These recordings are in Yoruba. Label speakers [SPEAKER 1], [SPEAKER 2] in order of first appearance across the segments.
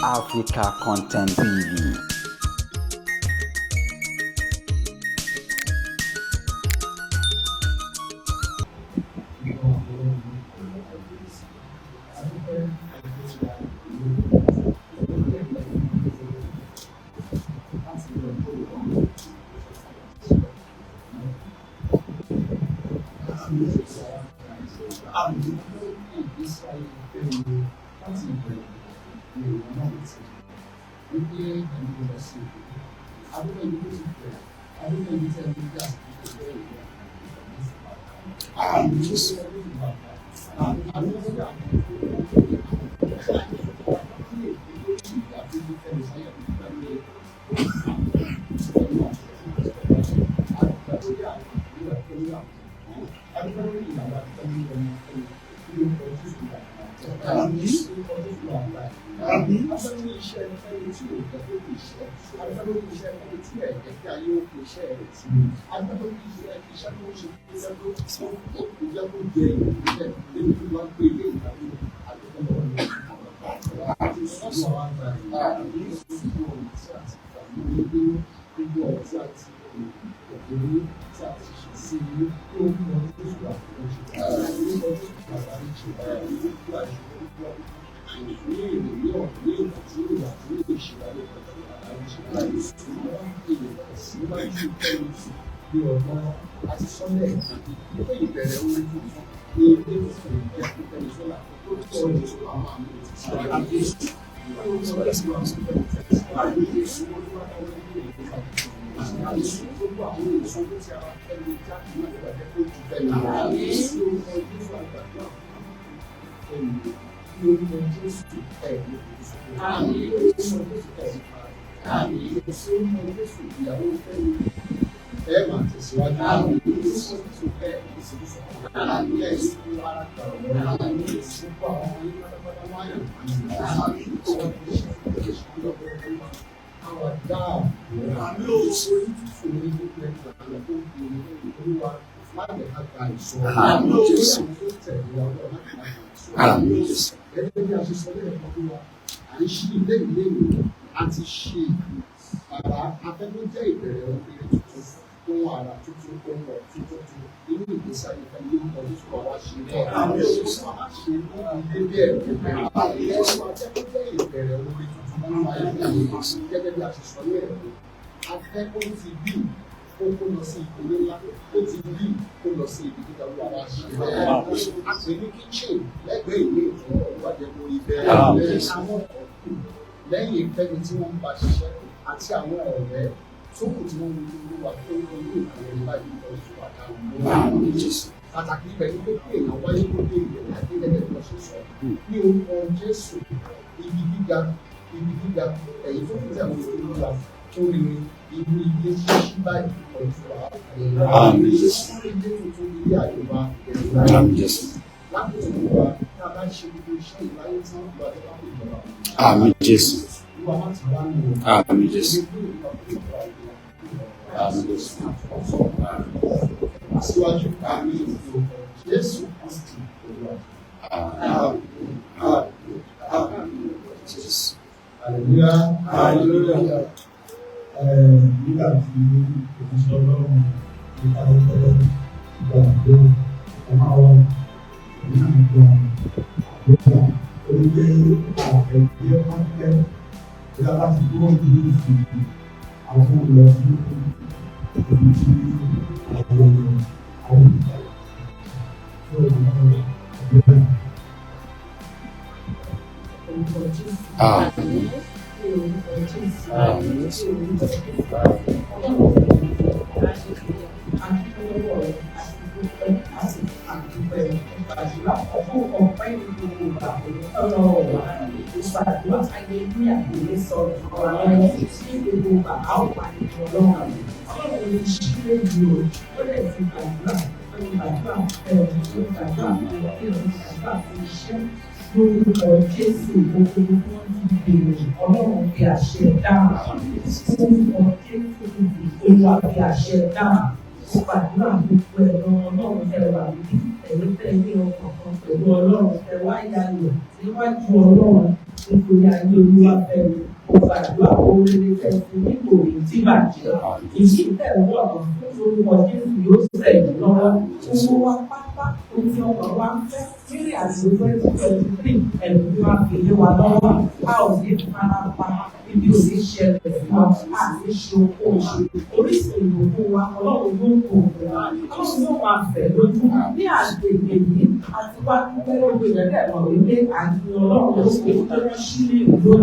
[SPEAKER 1] Africa Content TV.
[SPEAKER 2] gbàdúrà gbogbo ẹ̀rọ ọlọ́run ẹwà yìí ẹ̀rí tẹ̀lé ọkàn pẹ̀lú ọlọ́run ẹwà ìyàlẹ̀ níwájú ọlọ́run nítorí ayé olúwa fẹ́mi ó gbàdúrà oríire tẹ̀sí nípò tí bàjẹ́ ìyí tẹ̀wọ́ ọ̀rọ̀ fún orúkọ Jésù yóò sẹ̀yìn lọ́wọ́ owó wa pátá ojú ọkọ̀ wa fẹ́ kéré àti 2023 ẹ̀rù tí wàá fi lé wa lọ́wọ́ a ò ní farapa ibi ò ní ṣẹlẹ̀ fún wa a ní ṣe oko oṣù orísun ìlòkù wa ọlọ́run ló ń kó ọlọ́run yóò máa fẹ̀ lójú ní àgbègbè yìí àti wá dúpẹ́ lórí ìrẹ́lẹ̀ mọ̀ wípé àti ọlọ́run ló kó tó rán sílé ìlú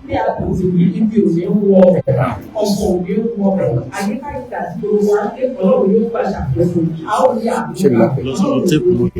[SPEAKER 2] ní àgbègbè yìí níbi ò ní wọ ọmọ ò ní wọ àyíká ìgbà tí olùwà ọlọ́run yóò gbà ṣàkóso a ó ní àbúrò